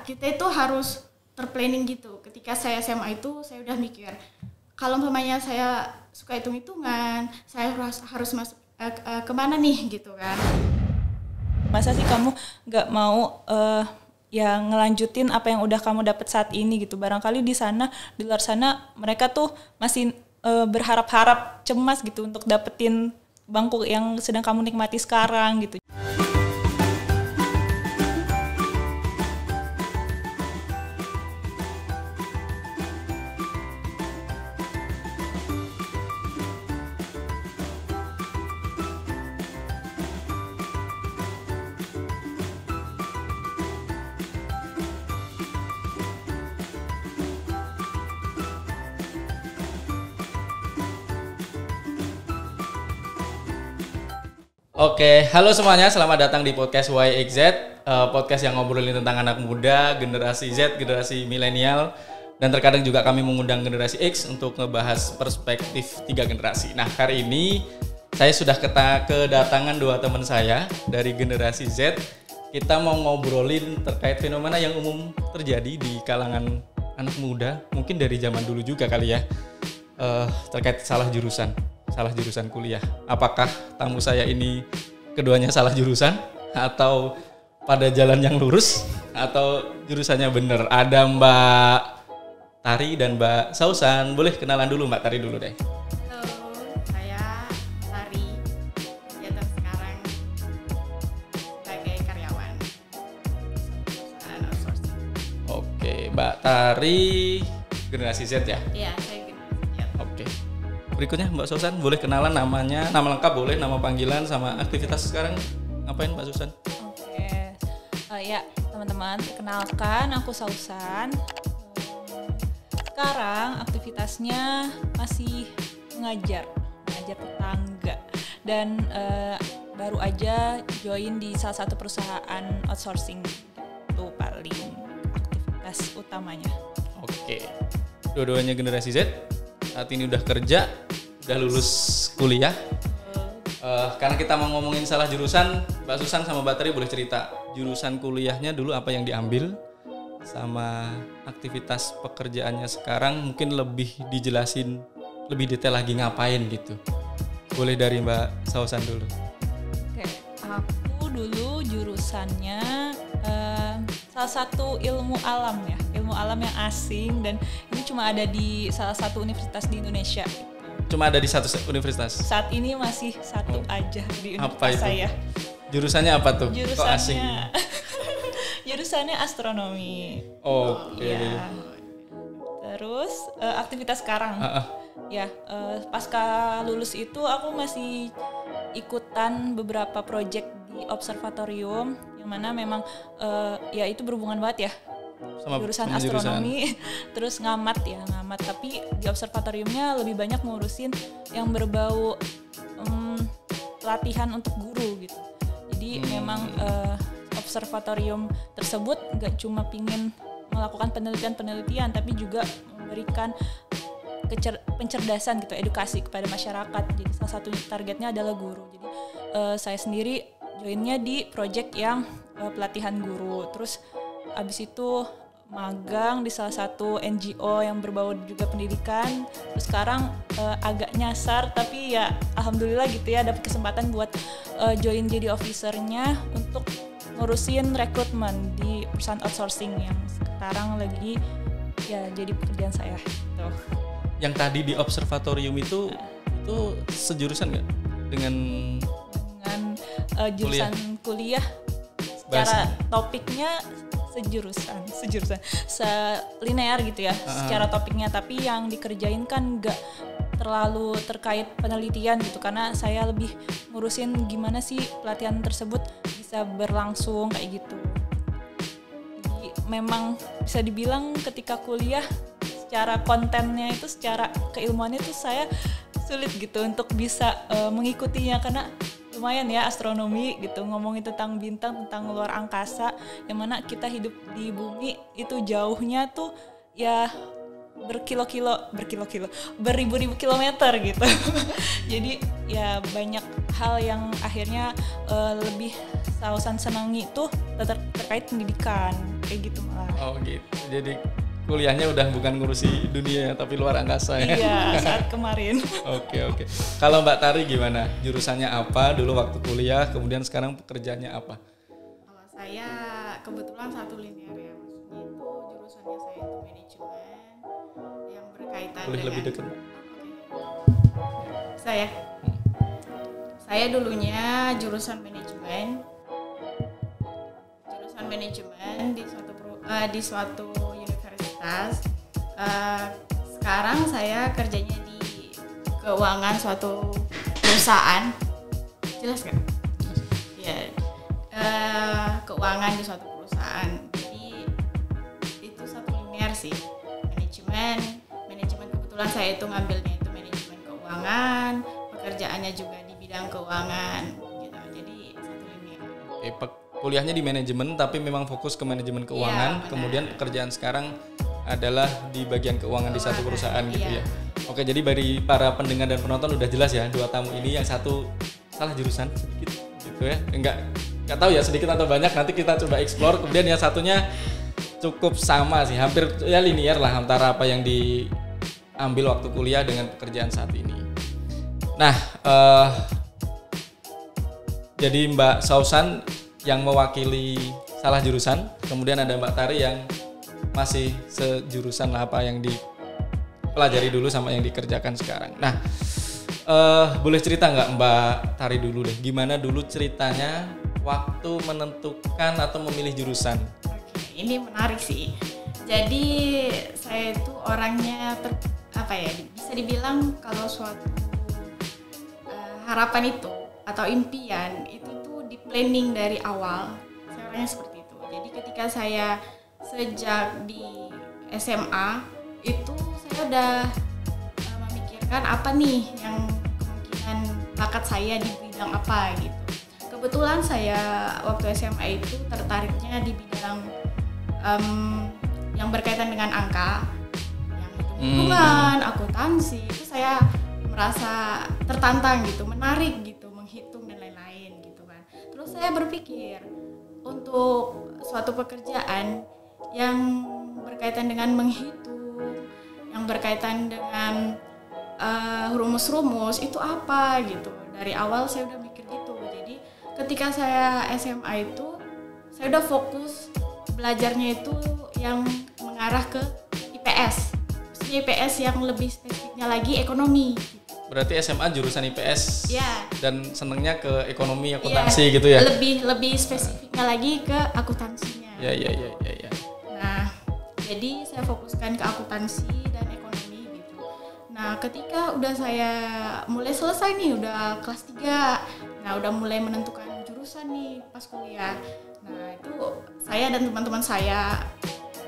kita itu harus terplanning gitu. Ketika saya SMA itu saya udah mikir, kalau umpamanya saya suka hitung-hitungan, saya harus masuk kemana nih gitu kan. Masa sih kamu nggak mau ya ngelanjutin apa yang udah kamu dapat saat ini gitu. Barangkali di luar sana mereka tuh masih berharap-harap, cemas gitu untuk dapetin bangku yang sedang kamu nikmati sekarang gitu. Oke, halo semuanya, selamat datang di podcast YXZ, podcast yang ngobrolin tentang anak muda, generasi Z, generasi milenial, dan terkadang juga kami mengundang generasi X untuk ngebahas perspektif 3 generasi. Nah, hari ini saya sudah kedatangan 2 teman saya dari generasi Z. Kita mau ngobrolin terkait fenomena yang umum terjadi di kalangan anak muda, mungkin dari zaman dulu juga kali ya, terkait salah jurusan kuliah. Apakah tamu saya ini keduanya salah jurusan atau pada jalan yang lurus atau jurusannya bener? Ada Mbak Tari dan Mbak Sausan. Boleh kenalan dulu Mbak Tari dulu deh. Halo, saya Tari. Kegiatan sekarang sebagai karyawan perusahaan outsourcing. Oke, Mbak Tari generasi Z ya? Iya, saya gitu. Oke. Berikutnya Mbak Susan, boleh kenalan namanya, nama lengkap boleh, nama panggilan sama aktivitas sekarang ngapain Mbak Susan? Oke, ya teman-teman, perkenalkan aku Sausan. Sekarang aktivitasnya masih mengajar tetangga dan baru aja join di salah satu perusahaan outsourcing. Itu paling aktivitas utamanya. Oke, dua-duanya generasi Z. Saat ini udah kerja, udah lulus kuliah. Karena kita mau ngomongin salah jurusan, Mbak Susan sama Mbak Tari boleh cerita jurusan kuliahnya dulu apa yang diambil, sama aktivitas pekerjaannya sekarang mungkin lebih dijelasin lebih detail lagi ngapain gitu. Boleh dari Mbak Sausan dulu. Oke, aku dulu jurusannya salah satu ilmu alam yang asing, dan ini cuma ada di salah satu universitas di Indonesia. Cuma ada di satu universitas? Saat ini masih satu aja di universitas apa itu? Saya. Jurusannya apa tuh? Kok asing? Jurusannya astronomi. Oke. Ya. Terus aktivitas sekarang. Ya, pasca lulus itu aku masih ikutan beberapa proyek di observatorium yang mana memang ya itu berhubungan banget ya sama jurusan astronomi. Terus ngamat, tapi di observatoriumnya lebih banyak ngurusin yang berbau pelatihan untuk guru gitu. Jadi memang observatorium tersebut nggak cuma pingin melakukan penelitian tapi juga memberikan pencerdasan gitu, edukasi kepada masyarakat. Jadi salah satu targetnya adalah guru. Jadi saya sendiri joinnya di project yang pelatihan guru. Terus abis itu magang di salah satu NGO yang berbau juga pendidikan. Terus sekarang agak nyasar, tapi ya alhamdulillah gitu ya dapat kesempatan buat join jadi officernya untuk ngurusin rekrutmen di perusahaan outsourcing yang sekarang lagi ya jadi pekerjaan saya gitu. Yang tadi di observatorium itu sejurusan nggak dengan jurusan kuliah secara topiknya sejurusan linear gitu ya, secara topiknya, tapi yang dikerjain kan nggak terlalu terkait penelitian gitu, karena saya lebih ngurusin gimana sih pelatihan tersebut bisa berlangsung kayak gitu. Jadi memang bisa dibilang ketika kuliah secara kontennya itu, secara keilmuannya itu saya sulit gitu untuk bisa mengikutinya, karena lumayan ya astronomi gitu, ngomongin tentang bintang, tentang luar angkasa, yang mana kita hidup di bumi itu jauhnya tuh ya beribu-ribu kilometer gitu. Jadi ya banyak hal yang akhirnya lebih Sausan senangi itu terkait pendidikan kayak gitu malah. Oh gitu. Jadi kuliahnya udah bukan ngurusi dunia tapi luar angkasa ya. Iya, saat kemarin. Oke. Kalau Mbak Tari gimana? Jurusannya apa dulu waktu kuliah, kemudian sekarang pekerjaannya apa? Kalau saya kebetulan satu linear ya, maksudnya itu jurusannya saya itu manajemen yang berkaitan Boleh dengan lebih dekat, Mbak? Saya dulunya jurusan manajemen di suatu universitas. Sekarang saya kerjanya di keuangan suatu perusahaan. Jelas kan? Ya, keuangan di suatu perusahaan. Jadi itu satu linear sih. Manajemen kebetulan saya itu ngambilnya itu manajemen keuangan, pekerjaannya juga di bidang keuangan gitu. Jadi satu linear. Kuliahnya di manajemen tapi memang fokus ke manajemen keuangan, Iya, kemudian pekerjaan sekarang adalah di bagian keuangan di satu perusahaan gitu ya. Oke, jadi bagi para pendengar dan penonton udah jelas ya, dua tamu ini yang satu salah jurusan sedikit gitu ya. Enggak tahu ya sedikit atau banyak, nanti kita coba explore. Kemudian yang satunya cukup sama sih, hampir ya linear lah antara apa yang diambil waktu kuliah dengan pekerjaan saat ini. Nah, jadi Mbak Sausan yang mewakili salah jurusan, kemudian ada Mbak Tari yang masih sejurusan lah apa yang dipelajari dulu sama yang dikerjakan sekarang. Nah, boleh cerita nggak Mbak Tari dulu deh, gimana dulu ceritanya waktu menentukan atau memilih jurusan? Oke, ini menarik sih. Jadi saya itu orangnya bisa dibilang kalau suatu harapan itu atau impian itu tuh di planning dari awal. Saya orangnya seperti itu. Jadi ketika saya sejak di SMA itu saya udah memikirkan apa nih yang kemungkinan bakat saya di bidang apa gitu. Kebetulan saya waktu SMA itu tertariknya di bidang yang berkaitan dengan angka, yang hitung-hitungan, akuntansi. Itu saya merasa tertantang gitu, menarik gitu, menghitung dan lain-lain gitu kan. Terus saya berpikir untuk suatu pekerjaan yang berkaitan dengan menghitung, yang berkaitan dengan rumus-rumus itu apa gitu. Dari awal saya udah mikir gitu. Jadi ketika saya SMA itu saya udah fokus belajarnya itu yang mengarah ke IPS. Maksudnya IPS yang lebih spesifiknya lagi ekonomi. Berarti SMA jurusan IPS ya. Dan senengnya ke ekonomi akuntansi gitu ya? Lebih spesifiknya lagi ke akuntansinya. Ya. Nah, jadi saya fokuskan ke akuntansi dan ekonomi gitu. Nah, ketika udah saya mulai selesai nih, udah kelas 3. Nah, udah mulai menentukan jurusan nih pas kuliah. Nah, itu saya dan teman-teman saya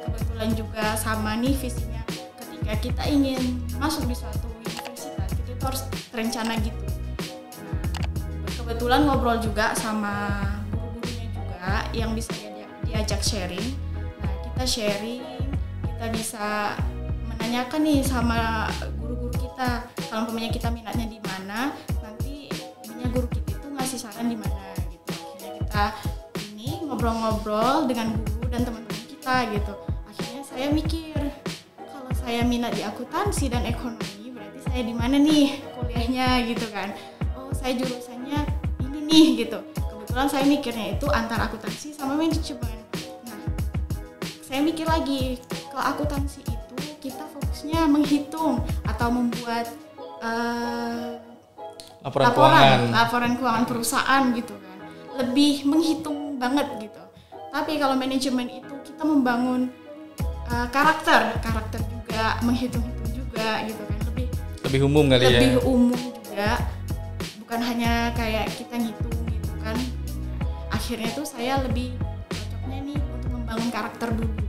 kebetulan juga sama nih visinya. Ketika kita ingin masuk di suatu universitas, kita itu harus terencana gitu. Nah, kebetulan ngobrol juga sama guru-gurunya juga yang bisa diajak sharing. Nah, kita sharing, kita bisa menanyakan nih sama guru-guru kita. Kalau umpamanya kita minatnya di mana, nanti guru kita itu ngasih saran di mana gitu. Akhirnya kita ngobrol-ngobrol dengan guru dan teman-teman kita gitu. Akhirnya saya mikir, kalau saya minat di akuntansi dan ekonomi, berarti saya di mana nih kuliahnya gitu kan. Oh, saya jurusannya ini nih gitu. Kebetulan saya mikirnya itu antara akuntansi sama manajemen. Nah, saya mikir lagi, kalau akuntansi itu kita fokusnya menghitung atau membuat laporan keuangan perusahaan gitu kan. Lebih menghitung banget gitu. Tapi kalau manajemen itu kita membangun karakter juga, menghitung-hitung juga gitu kan. Lebih umum kali ya. Lebih umum juga. Bukan hanya kayak kita ngitung gitu kan. Akhirnya tuh saya lebih cocoknya nih untuk membangun karakter dulu.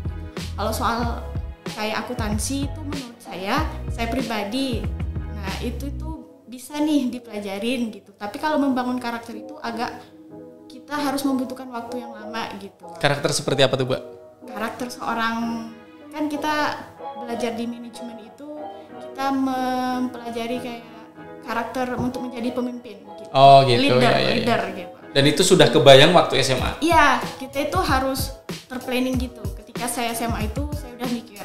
Kalau soal kayak akuntansi itu menurut saya pribadi, nah itu bisa nih dipelajarin gitu. Tapi kalau membangun karakter itu kita harus membutuhkan waktu yang lama gitu. Karakter seperti apa tuh, Mbak? Karakter seorang, kan kita belajar di manajemen itu kita mempelajari kayak karakter untuk menjadi pemimpin gitu. Oh gitu. Leader gitu. Dan itu sudah kebayang waktu SMA? Iya, kita itu harus terplanning gitu. Ketika saya SMA itu saya udah mikir,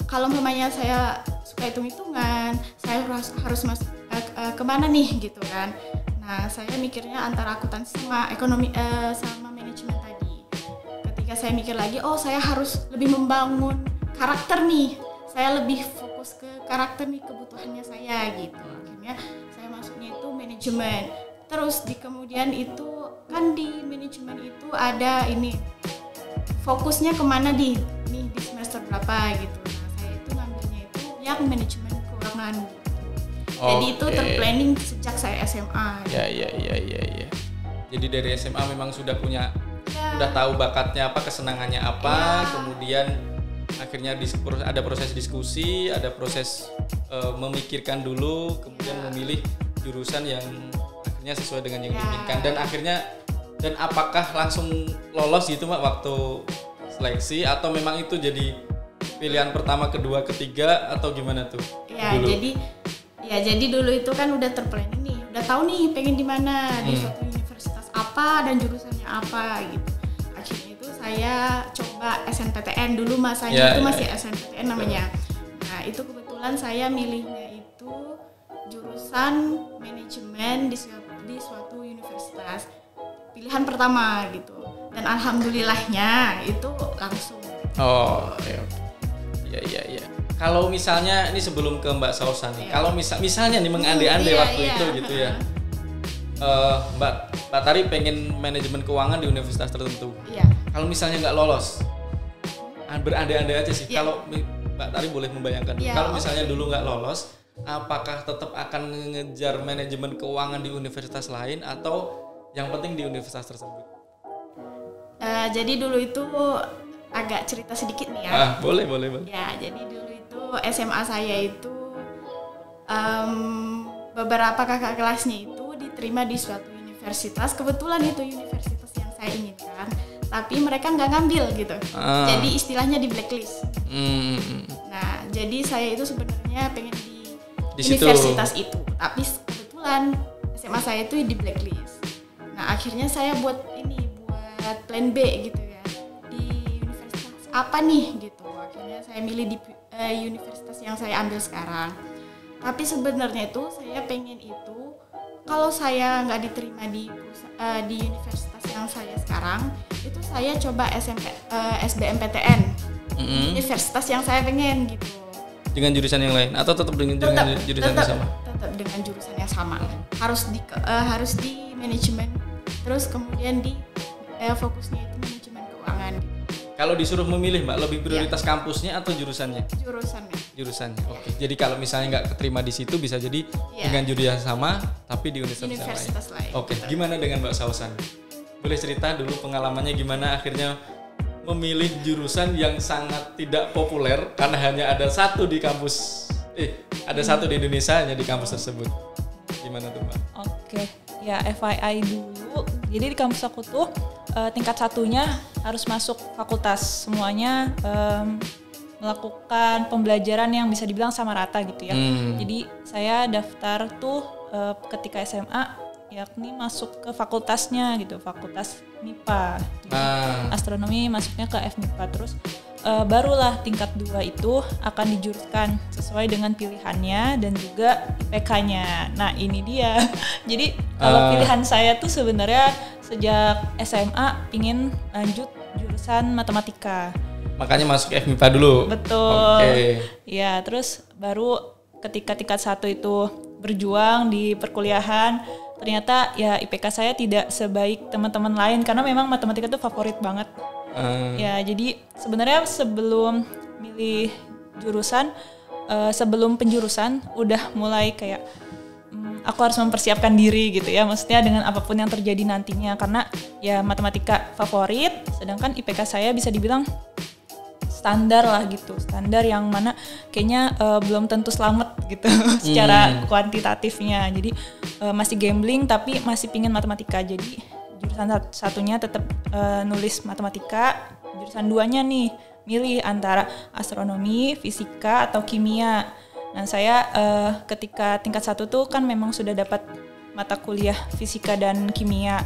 kalau memangnya saya suka hitung-hitungan, saya harus masuk kemana nih gitu kan. Nah, saya mikirnya antara akuntansi sama ekonomi sama manajemen tadi. Ketika saya mikir lagi, saya harus lebih membangun karakter nih. Saya lebih fokus ke karakter nih, kebutuhannya saya gitu. Akhirnya saya masuknya itu manajemen. Terus di kemudian itu kan di manajemen itu ada ini fokusnya kemana di semester berapa gitu. Nah, saya itu ngambilnya itu yang manajemen keuangan gitu. Jadi itu terplanning sejak saya SMA. Ya. Jadi dari SMA memang sudah punya, udah tahu bakatnya apa, kesenangannya apa, kemudian akhirnya ada proses diskusi, ada proses memikirkan dulu, kemudian memilih jurusan yang akhirnya sesuai dengan yang diinginkan dan apakah langsung lolos gitu Mbak waktu seleksi atau memang itu jadi pilihan pertama, kedua, ketiga atau gimana tuh? Jadi dulu itu kan udah terplanning nih, udah tahu nih pengen di mana, di suatu universitas apa dan jurusannya apa gitu. Akhirnya itu saya coba SNPTN dulu masanya itu masih SNPTN namanya. Nah, itu kebetulan saya milihnya itu jurusan manajemen di suatu universitas. Pilihan pertama gitu. Dan alhamdulillahnya itu langsung. Oke. Iya. Kalau misalnya ini sebelum ke Mbak Sausan nih, kalau misalnya nih mengandai-andai waktu itu gitu ya, Mbak Tari pengen manajemen keuangan di universitas tertentu. Iya. Kalau misalnya nggak lolos, berandai-andai aja sih. Kalau Mbak Tari boleh membayangkan, kalau misalnya dulu nggak lolos, apakah tetap akan ngejar manajemen keuangan di universitas lain atau yang penting di universitas tersebut? Jadi dulu itu agak cerita sedikit nih ya. Boleh. Ya, jadi dulu itu SMA saya itu beberapa kakak kelasnya itu diterima di suatu universitas. Kebetulan itu universitas yang saya inginkan, tapi mereka nggak ngambil gitu. Jadi istilahnya di blacklist. Nah, jadi saya itu sebenarnya pengen di universitas itu, tapi kebetulan SMA saya itu di blacklist. Nah, akhirnya saya buat plan B gitu ya, di universitas apa nih gitu. Akhirnya saya milih di universitas yang saya ambil sekarang. Tapi sebenarnya itu saya pengen itu kalau saya nggak diterima di universitas yang saya sekarang, itu saya coba SBMPTN universitas yang saya pengen gitu. Dengan jurusan yang lain atau tetap dengan jurusan yang sama? Tetap dengan jurusan yang sama. Harus di manajemen. Terus kemudian di fokusnya itu manajemen keuangan. Kalau disuruh memilih Mbak, lebih prioritas kampusnya atau jurusannya? Jurusannya. Oke. Jadi kalau misalnya nggak keterima di situ bisa jadi dengan jurusan sama tapi di universitas lain. Oke. Gimana dengan Mbak Sausan? Boleh cerita dulu pengalamannya gimana akhirnya memilih jurusan yang sangat tidak populer karena hanya ada satu di kampus. Ada satu di Indonesia hanya di kampus tersebut. Gimana tuh Mbak? Oke. Ya FYI dulu. Jadi di kampus aku tuh tingkat satunya harus masuk fakultas, semuanya melakukan pembelajaran yang bisa dibilang sama rata gitu ya. Jadi saya daftar tuh ketika SMA, yakni masuk ke fakultasnya gitu, fakultas MIPA. Astronomi masuknya ke FMIPA, terus barulah tingkat 2 itu akan dijuruskan sesuai dengan pilihannya dan juga IPK-nya. Nah ini dia. Jadi kalau pilihan saya tuh sebenarnya sejak SMA ingin lanjut jurusan matematika. Makanya masuk FMIPA dulu? Betul. Ya, terus baru ketika tingkat 1 itu berjuang di perkuliahan, ternyata ya IPK saya tidak sebaik teman-teman lain karena memang matematika itu favorit banget. Ya, jadi sebenarnya sebelum milih jurusan, sebelum penjurusan udah mulai kayak aku harus mempersiapkan diri gitu ya, maksudnya dengan apapun yang terjadi nantinya, karena ya matematika favorit, sedangkan IPK saya bisa dibilang standar lah gitu, standar yang mana kayaknya belum tentu selamat gitu secara kuantitatifnya, jadi masih gambling tapi masih pingin matematika, jadi jurusan satunya tetap nulis matematika, jurusan 2-nya nih milih antara astronomi, fisika atau kimia. Nah saya ketika tingkat 1 tuh kan memang sudah dapat mata kuliah fisika dan kimia.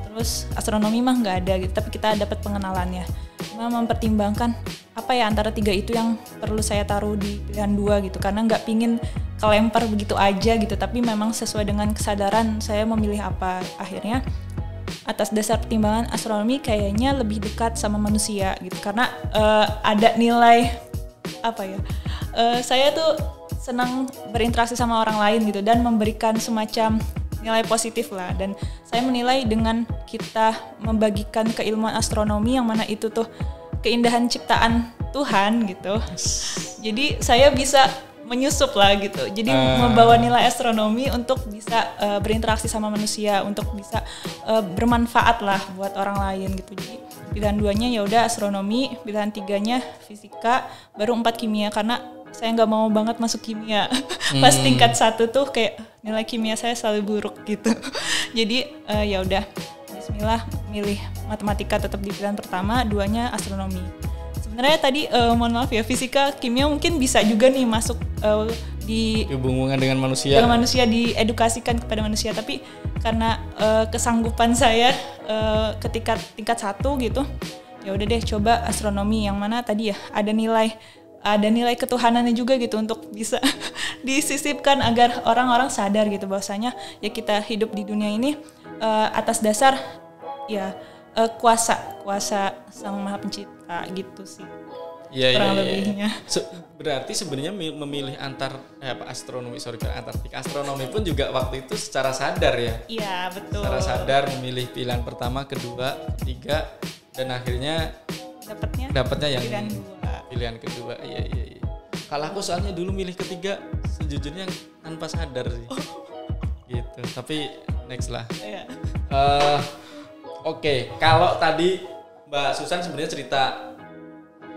Terus astronomi mah nggak ada gitu, tapi kita dapat pengenalannya. Cuma mempertimbangkan apa ya antara 3 itu yang perlu saya taruh di pilihan 2 gitu, karena nggak pingin kelempar begitu aja gitu, tapi memang sesuai dengan kesadaran saya memilih apa. Akhirnya atas dasar pertimbangan astronomi kayaknya lebih dekat sama manusia gitu, karena ada nilai apa ya, saya tuh senang berinteraksi sama orang lain gitu dan memberikan semacam nilai positif lah. Dan saya menilai dengan kita membagikan keilmuan astronomi yang mana itu tuh keindahan ciptaan Tuhan gitu, jadi saya bisa menyusup lah gitu, jadi membawa nilai astronomi untuk bisa berinteraksi sama manusia, untuk bisa bermanfaat lah buat orang lain gitu. Jadi pilihan 2-nya ya udah astronomi, pilihan 3-nya fisika, baru 4 kimia, karena saya nggak mau banget masuk kimia. Pas tingkat 1 tuh kayak nilai kimia saya selalu buruk gitu. Jadi ya udah, bismillah milih matematika tetap di pilihan pertama, 2-nya astronomi. Sebenarnya tadi mohon maaf ya, fisika, kimia mungkin bisa juga nih masuk di hubungan dengan manusia. Dengan manusia, diedukasikan kepada manusia, tapi karena kesanggupan saya ketika tingkat 1 gitu, ya udah deh coba astronomi yang mana tadi ya ada nilai ketuhanannya juga gitu, untuk bisa disisipkan agar orang-orang sadar gitu bahwasanya ya kita hidup di dunia ini atas dasar ya kuasa Sang Maha Pencipta gitu sih. Kurang lebihnya. Berarti sebenarnya memilih antar astronomi pun juga waktu itu secara sadar ya. Iya, betul. Secara sadar memilih pilihan pertama, kedua, ketiga, dan akhirnya dapatnya yang pilihan kedua. Iya. Kalau aku soalnya dulu milih ketiga, sejujurnya tanpa sadar sih. Gitu. Tapi next lah. Iya. Oke, kalau tadi Mbak Susan sebenarnya cerita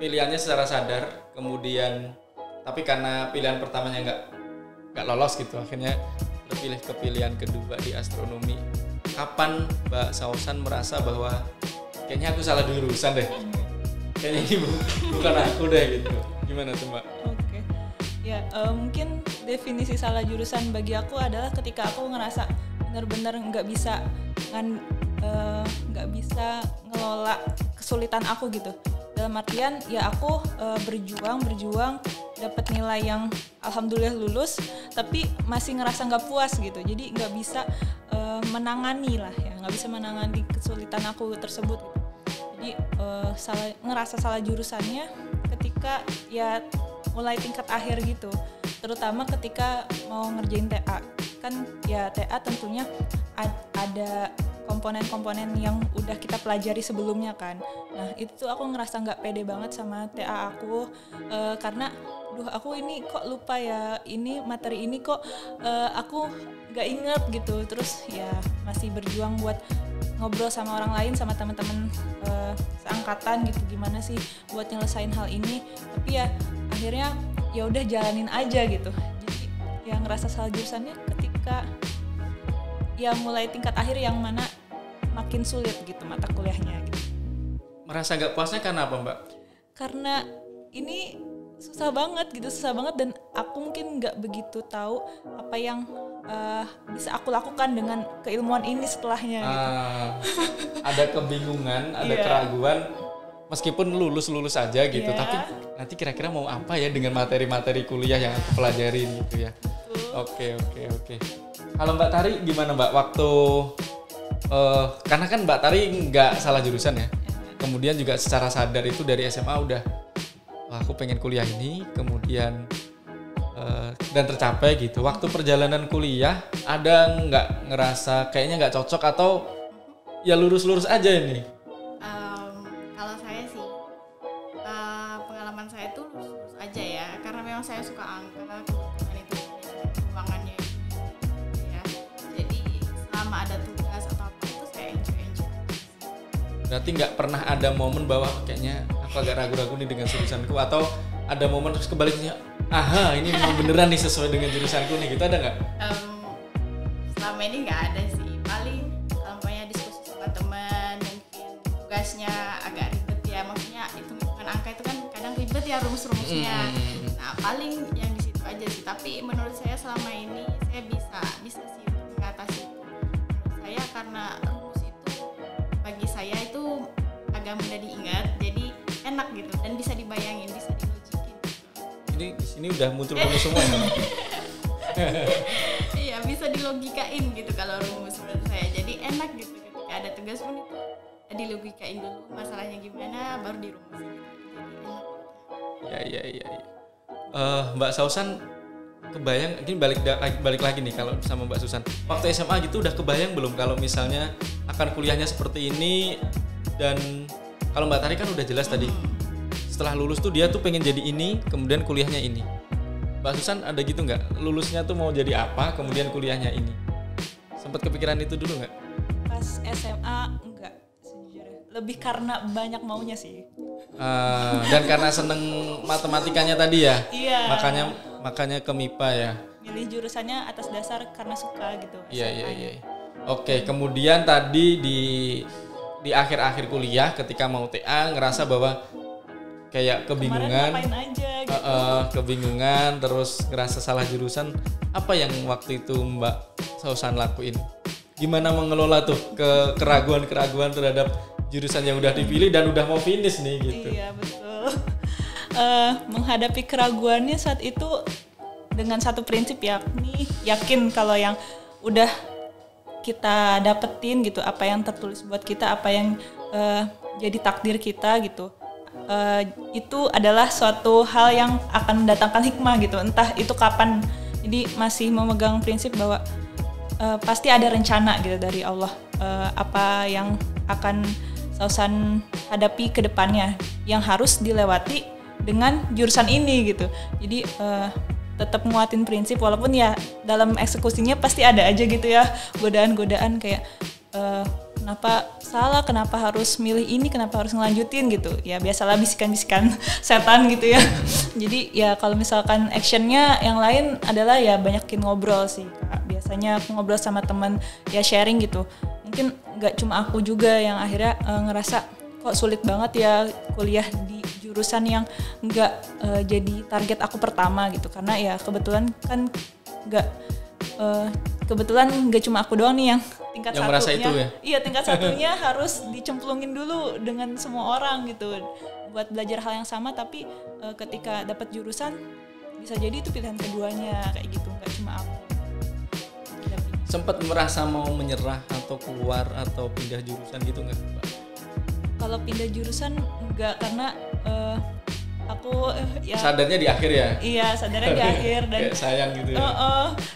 pilihannya secara sadar, kemudian tapi karena pilihan pertamanya nggak lolos gitu, akhirnya terpilih ke pilihan kedua di astronomi. Kapan Mbak Susan merasa bahwa kayaknya aku salah jurusan deh? Kayaknya ini bukan aku deh gitu. Gimana tuh Mbak? Oke. Ya, mungkin definisi salah jurusan bagi aku adalah ketika aku ngerasa benar-benar nggak bisa ngelola kesulitan aku gitu. Dalam artian ya aku berjuang dapat nilai yang alhamdulillah lulus, tapi masih ngerasa nggak puas gitu. Jadi nggak bisa menangani kesulitan aku tersebut gitu. Jadi ngerasa salah jurusannya ketika ya mulai tingkat akhir gitu, terutama ketika mau ngerjain TA. Kan ya TA tentunya ada komponen-komponen yang udah kita pelajari sebelumnya kan. Nah itu tuh aku ngerasa nggak pede banget sama TA aku, karena aku ini kok lupa ya, ini materi ini kok aku nggak inget gitu. Terus ya masih berjuang buat ngobrol sama orang lain, sama teman-teman seangkatan gitu, gimana sih buat nyelesain hal ini. Tapi ya akhirnya ya udah jalanin aja gitu. Jadi ya ngerasa salah jurusannya ketika ya mulai tingkat akhir yang mana makin sulit gitu mata kuliahnya gitu. Merasa nggak puasnya karena apa Mbak? Karena ini susah banget dan aku mungkin nggak begitu tahu apa yang bisa aku lakukan dengan keilmuan ini setelahnya gitu. Ada kebingungan, ada keraguan, meskipun lulus aja gitu, tapi nanti kira-kira mau apa ya dengan materi-materi kuliah yang aku pelajarin gitu ya. Oke. Kalau Mbak Tari gimana Mbak waktu karena kan Mbak Tari nggak salah jurusan ya, kemudian juga secara sadar itu dari SMA udah aku pengen kuliah ini, kemudian dan tercapai gitu. Waktu perjalanan kuliah ada nggak ngerasa kayaknya nggak cocok atau ya lurus aja ini? Kalau saya sih pengalaman saya tuh lurus aja ya, karena memang saya suka angka, kebetulan itu ruangannya ya. Jadi selama ada tugas atau apa itu saya enjoy. Berarti nggak pernah ada momen bahwa kayaknya aku agak ragu-ragu nih dengan jurusanku, atau ada momen terus kebaliknya, ini memang beneran nih sesuai dengan jurusanku nih, gitu ada nggak? Selama ini nggak ada sih, paling diskusi sama teman, mungkin tugasnya agak ribet ya, maksudnya hitung-hitungan angka itu kan kadang ribet ya rumus-rumusnya. Nah paling yang di situ aja sih, tapi menurut saya selama ini saya bisa sih mengatasi itu. Menurut saya karena rumus itu bagi saya itu agak mudah diingat, jadi enak gitu dan bisa dibayangin, bisa dilogikin. Ini di sini udah muncul rumus semua ya. Iya bisa dilogikain gitu kalau rumus menurut saya, jadi enak gitu ketika ada tugas pun itu dilogikain dulu masalahnya gimana baru dirumusin gitu. Jadi enak. Iya. Mbak Sausan kebayang, ini balik lagi nih kalau sama Mbak Susan. Waktu SMA gitu udah kebayang belum kalau misalnya akan kuliahnya seperti ini, dan kalau Mbak Tari kan udah jelas tadi. Setelah lulus tuh dia tuh pengen jadi ini, kemudian kuliahnya ini. Mbak Susan ada gitu nggak? Lulusnya tuh mau jadi apa, kemudian kuliahnya ini. Sempat kepikiran itu dulu nggak? Pas SMA enggak, sejujurnya. Lebih karena banyak maunya sih. Dan karena seneng matematikanya tadi ya, Iya. makanya ke MIPA ya. Milih jurusannya atas dasar karena suka gitu. Iya. Oke, kemudian tadi di akhir-akhir kuliah ketika mau TA ngerasa bahwa kayak kebingungan, Kemarin ngapain aja gitu. Kebingungan, terus ngerasa salah jurusan. Apa yang waktu itu Mbak Sausan lakuin? Gimana mengelola tuh keraguan-keraguan terhadap jurusan yang udah dipilih dan udah mau finish nih gitu? Iya betul. Menghadapi keraguannya saat itu dengan satu prinsip, yakni yakin kalau yang udah kita dapetin gitu, apa yang tertulis buat kita, apa yang jadi takdir kita gitu, itu adalah suatu hal yang akan mendatangkan hikmah gitu, entah itu kapan. Jadi masih memegang prinsip bahwa pasti ada rencana gitu dari Allah, apa yang akan Sausan hadapi ke depannya yang harus dilewati dengan jurusan ini gitu. Jadi tetap nguatin prinsip, walaupun ya dalam eksekusinya pasti ada aja gitu ya godaan-godaan kayak kenapa salah, kenapa harus milih ini, kenapa harus ngelanjutin gitu. Ya biasalah bisikan-bisikan setan gitu ya. Jadi ya kalau misalkan actionnya yang lain adalah ya banyakin ngobrol sih Kak. Biasanya aku ngobrol sama teman, ya sharing gitu. Mungkin nggak cuma aku juga yang akhirnya ngerasa kok sulit banget ya kuliah di jurusan yang nggak jadi target aku pertama gitu, karena ya kebetulan kan nggak cuma aku doang nih yang tingkat yang satunya. merasa itu ya? Iya, tingkat satunya harus dicemplungin dulu dengan semua orang gitu buat belajar hal yang sama, tapi ketika dapat jurusan bisa jadi itu pilihan keduanya kayak gitu, nggak cuma aku. Sempat merasa mau menyerah atau keluar atau pindah jurusan gitu nggak, Mbak? Kalau pindah jurusan enggak, karena aku ya sadarnya di akhir ya? Iya, sadarnya di akhir dan kayak sayang gitu ya.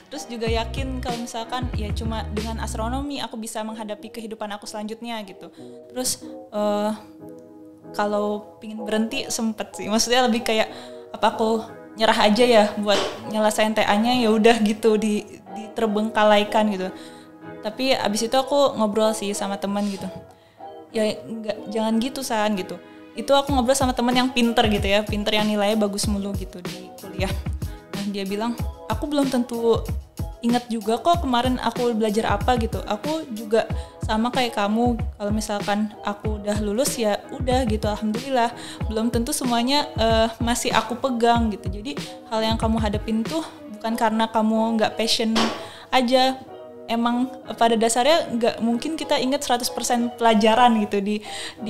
Terus juga yakin kalau misalkan ya cuma dengan astronomi aku bisa menghadapi kehidupan aku selanjutnya gitu. Terus kalau pingin berhenti sempet sih, maksudnya lebih kayak apa aku nyerah aja ya buat nyelesain TA-nya, ya udah gitu diterbengkalaikan gitu. Tapi abis itu aku ngobrol sih sama teman gitu. Ya enggak, jangan gitu San gitu. Itu aku ngobrol sama teman yang pinter gitu ya, pinter yang nilainya bagus mulu gitu di kuliah. Nah dia bilang, aku belum tentu ingat juga kok kemarin aku belajar apa gitu. Aku juga sama kayak kamu, kalau misalkan aku udah lulus ya udah gitu, alhamdulillah. Belum tentu semuanya masih aku pegang gitu. Jadi hal yang kamu hadapin tuh bukan karena kamu nggak passion aja. Emang pada dasarnya nggak mungkin kita ingat 100% pelajaran gitu di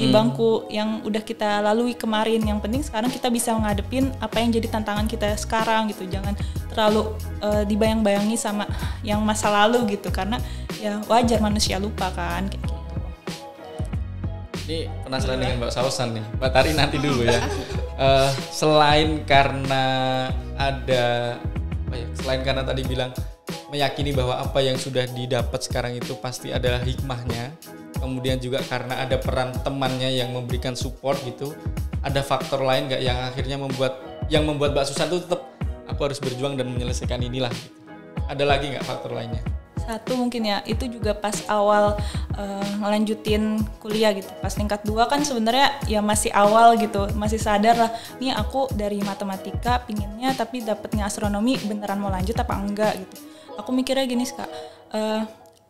bangku yang udah kita lalui kemarin. Yang penting sekarang kita bisa ngadepin apa yang jadi tantangan kita sekarang gitu. Jangan terlalu dibayang-bayangi sama yang masa lalu gitu, karena ya wajar manusia lupa kan kayak gitu. Ini penasaran dengan Mbak Sausan nih, Mbak Tari nanti dulu ya. Selain karena selain karena tadi bilang meyakini bahwa apa yang sudah didapat sekarang itu pasti ada hikmahnya, kemudian juga karena ada peran temannya yang memberikan support gitu, ada faktor lain nggak yang akhirnya membuat Mbak Susan tuh tetap aku harus berjuang dan menyelesaikan inilah gitu. Ada lagi nggak faktor lainnya? Satu mungkin ya, itu juga pas awal ngelanjutin kuliah gitu. Pas tingkat 2 kan sebenarnya ya masih awal gitu, masih sadar lah, nih aku dari matematika pinginnya tapi dapetnya astronomi, beneran mau lanjut apa enggak gitu. Aku mikirnya gini Kak,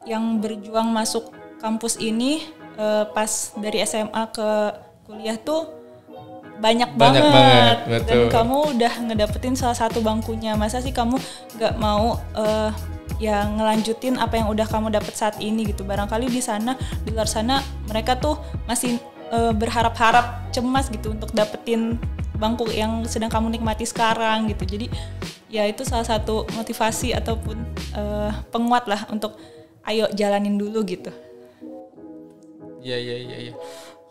yang berjuang masuk kampus ini pas dari SMA ke kuliah tuh banyak banget. Dan kamu udah ngedapetin salah satu bangkunya. Masa sih kamu nggak mau ya ngelanjutin apa yang udah kamu dapet saat ini gitu. Barangkali di luar sana mereka tuh masih berharap-harap cemas gitu untuk dapetin bangku yang sedang kamu nikmati sekarang gitu. Jadi ya itu salah satu motivasi ataupun penguat lah untuk ayo jalanin dulu gitu. Iya.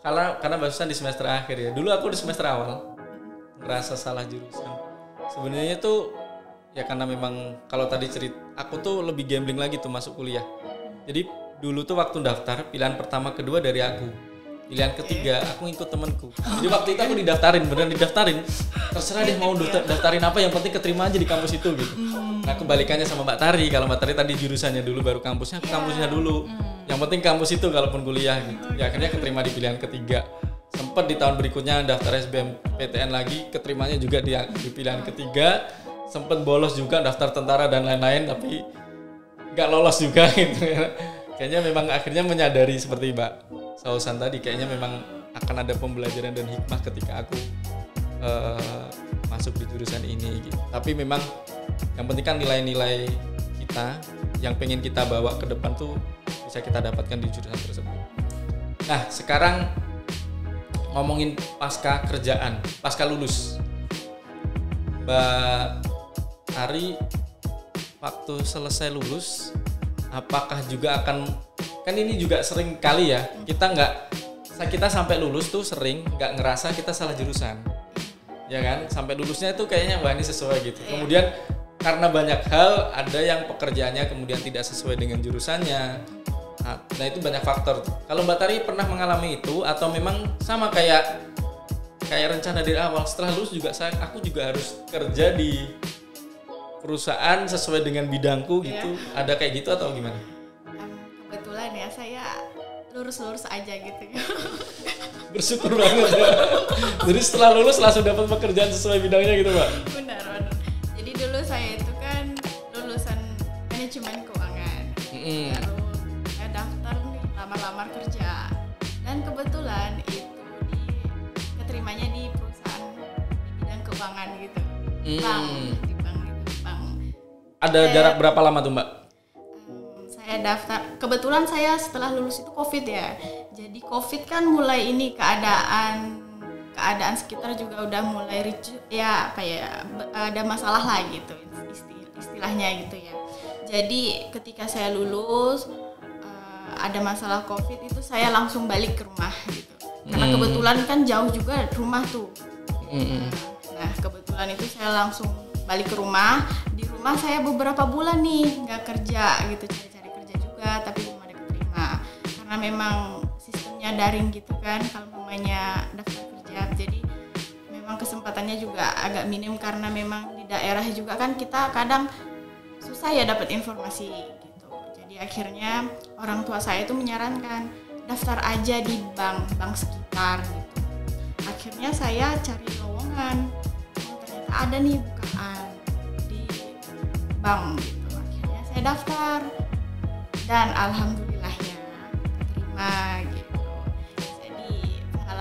Karena barusan di semester akhir ya. Dulu aku di semester awal ngerasa salah jurusan. Sebenarnya tuh ya karena memang kalau tadi cerita aku tuh lebih gambling lagi tuh masuk kuliah. Jadi dulu tuh waktu daftar pilihan pertama kedua dari aku. Pilihan ketiga aku ngikut temanku. Jadi waktu itu aku beneran didaftarin. Terserah deh mau daftarin apa, yang penting keterima aja di kampus itu gitu. Nah kebalikannya sama Mbak Tari. Kalau Mbak Tari tadi jurusannya dulu baru kampusnya, aku kampusnya dulu. Yang penting kampus itu kalaupun kuliah gitu. Ya akhirnya keterima di pilihan ketiga. Sempet di tahun berikutnya daftar SBMPTN lagi, keterimanya juga di pilihan ketiga. Sempet bolos juga daftar tentara dan lain-lain, tapi nggak lolos juga gitu ya. Kayaknya memang akhirnya menyadari seperti Mbak Sausan tadi, kayaknya memang akan ada pembelajaran dan hikmah ketika aku masuk di jurusan ini gitu. Tapi memang yang penting kan nilai-nilai kita yang pengen kita bawa ke depan tuh bisa kita dapatkan di jurusan tersebut. Nah sekarang ngomongin pasca kerjaan, pasca lulus, Mbak Ari waktu selesai lulus apakah juga akan, kan ini juga sering kali ya kita sampai lulus tuh sering nggak ngerasa kita salah jurusan, ya kan, sampai lulusnya itu kayaknya wah ini sesuai gitu. Kemudian karena banyak hal, ada yang pekerjaannya kemudian tidak sesuai dengan jurusannya. Nah itu banyak faktor. Kalau Mbak Tari pernah mengalami itu atau memang sama kayak rencana dari awal, setelah lulus juga aku juga harus kerja di perusahaan sesuai dengan bidangku gitu, ada kayak gitu atau gimana? Kebetulan ya saya lurus aja gitu. Bersyukur banget ya. Jadi setelah lulus langsung dapat pekerjaan sesuai bidangnya gitu Mbak? Benar. Jadi dulu saya itu kan lulusan manajemen keuangan. Lalu saya daftar nih lamar kerja. Dan kebetulan itu keterimanya di perusahaan di bidang keuangan gitu. Bank. Ada jarak berapa lama tuh Mbak? Saya daftar, kebetulan saya setelah lulus itu COVID ya. Jadi COVID kan mulai ini keadaan sekitar juga udah mulai ricu, ya kayak ada masalah lah gitu istilahnya gitu ya. Jadi ketika saya lulus ada masalah COVID itu saya langsung balik ke rumah gitu. Karena kebetulan kan jauh juga rumah tuh. Nah kebetulan itu saya langsung balik ke rumah. Di rumah saya beberapa bulan nih nggak kerja gitu, cari kerja juga tapi belum ada keterima karena memang sistemnya daring gitu kan kalau namanya daftar kerja. Jadi memang kesempatannya juga agak minim karena memang di daerah juga kan kita kadang susah ya dapat informasi gitu. Jadi akhirnya orang tua saya itu menyarankan daftar aja di bank sekitar gitu. Akhirnya saya cari lowongan, ternyata ada nih bukaan di bank gitu. Akhirnya saya daftar dan alhamdulillahnya keterima gitu. Jadi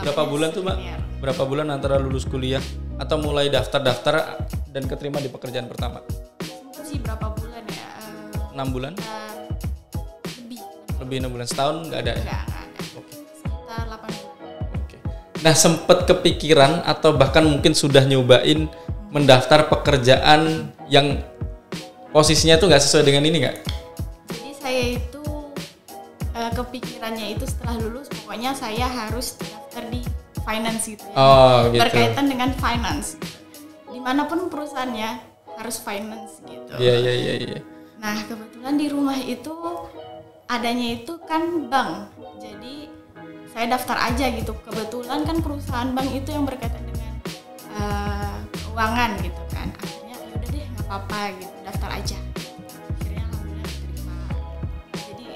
berapa bulan tuh Mbak? Berapa bulan antara lulus kuliah atau mulai daftar dan keterima di pekerjaan pertama? Itu sih berapa bulan ya? 6 bulan? Lebih 6 bulan, setahun nggak ada? Nggak ada. Okay. Sekitar 8 bulan. Okay. Nah sempet kepikiran atau bahkan mungkin sudah nyobain mendaftar pekerjaan yang posisinya tuh nggak sesuai dengan ini nggak? Jadi saya itu kepikirannya itu setelah lulus pokoknya saya harus daftar di finance gitu ya. Gitu. Berkaitan dengan finance gitu. Dimanapun perusahaannya harus finance gitu. Iya. Nah kebetulan di rumah itu adanya itu kan bank. Jadi saya daftar aja gitu. Kebetulan kan perusahaan bank itu yang berkaitan dengan keuangan gitu kan. Akhirnya yaudah deh nggak apa-apa gitu, daftar aja. Akhirnya alhamdulillah diterima. Jadi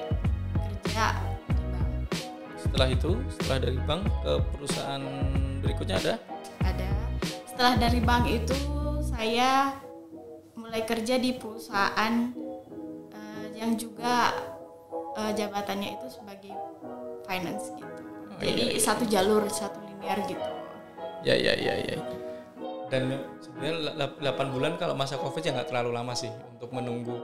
kerja di bank. Setelah dari bank ke perusahaan berikutnya ada? Ada. Setelah dari bank itu saya mulai kerja di perusahaan yang juga jabatannya itu sebagai finance gitu. Jadi satu jalur, satu linear gitu. Ya. Dan sebenarnya 8 bulan kalau masa COVID ya nggak terlalu lama sih untuk menunggu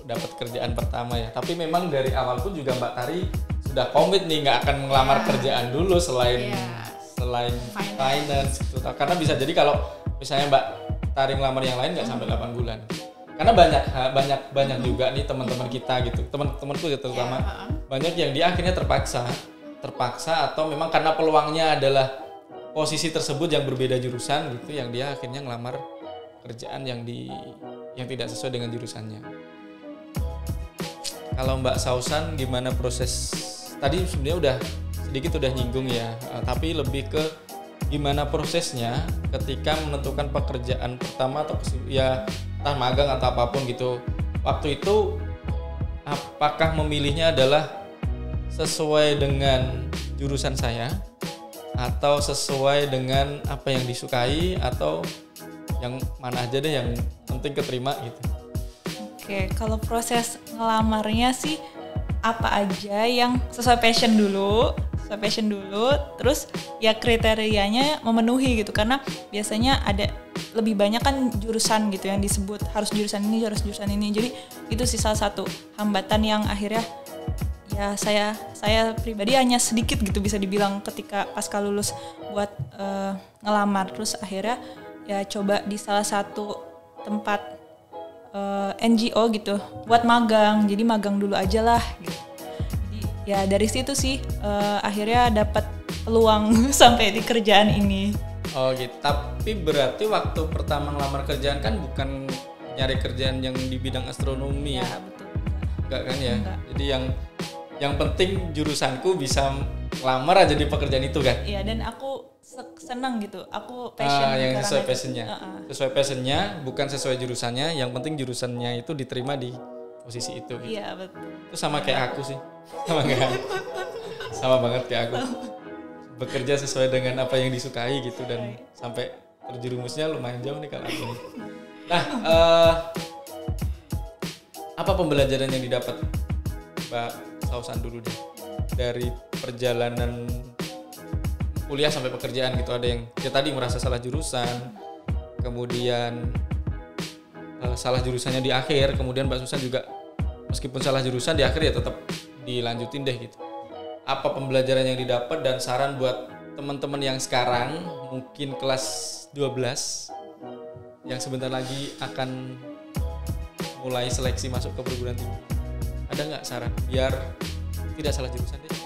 dapat kerjaan pertama ya. Tapi memang dari awal pun juga Mbak Tari sudah komit nih nggak akan melamar kerjaan dulu selain finance gitu. Karena bisa jadi kalau misalnya Mbak Tari ngelamar yang lain nggak sampai 8 bulan. Karena banyak juga nih teman-teman kita gitu, teman-temanku terutama banyak yang dia akhirnya terpaksa atau memang karena peluangnya adalah posisi tersebut yang berbeda jurusan gitu, yang dia akhirnya ngelamar kerjaan yang tidak sesuai dengan jurusannya. Kalau Mbak Sausan gimana proses? Tadi sebenarnya sedikit udah nyinggung ya, tapi lebih ke gimana prosesnya ketika menentukan pekerjaan pertama atau ya entah magang atau apapun gitu. Waktu itu apakah memilihnya adalah sesuai dengan jurusan saya atau sesuai dengan apa yang disukai atau yang mana aja deh yang penting keterima gitu. Oke, kalau proses ngelamarnya sih apa aja yang sesuai passion dulu, terus ya kriterianya memenuhi gitu, karena biasanya ada lebih banyak kan jurusan gitu yang disebut harus jurusan ini, jadi itu sih salah satu hambatan yang akhirnya ya saya pribadi hanya sedikit gitu bisa dibilang ketika pasca lulus buat ngelamar. Terus akhirnya ya coba di salah satu tempat NGO gitu buat magang, jadi magang dulu aja lah gitu. Jadi ya dari situ sih akhirnya dapat peluang sampai di kerjaan ini. Oh gitu, tapi berarti waktu pertama ngelamar kerjaan kan bukan nyari kerjaan yang di bidang astronomi ya? Betul. Enggak kan ya? Enggak. Jadi yang penting jurusanku bisa ngelamar aja di pekerjaan itu kan? Iya, dan aku senang gitu, aku passion. Yang sesuai passionnya. Sesuai passionnya, bukan sesuai jurusannya. Yang penting jurusannya itu diterima di posisi itu. Gitu. Iya betul. Itu sama kayak aku sih, sama banget kayak aku. Bekerja sesuai dengan apa yang disukai gitu dan sampai terjerumusnya lumayan jauh nih kalau aku. Nah, apa pembelajaran yang didapat Mbak Sausan dulu deh dari perjalanan kuliah sampai pekerjaan gitu? Ada yang ya tadi merasa salah jurusan, kemudian salah jurusannya di akhir, kemudian Mbak Susan juga meskipun salah jurusan di akhir ya tetap dilanjutin deh gitu. Apa pembelajaran yang didapat dan saran buat teman-teman yang sekarang mungkin kelas 12 yang sebentar lagi akan mulai seleksi masuk ke perguruan tinggi? Ada nggak saran biar tidak salah jurusan deh?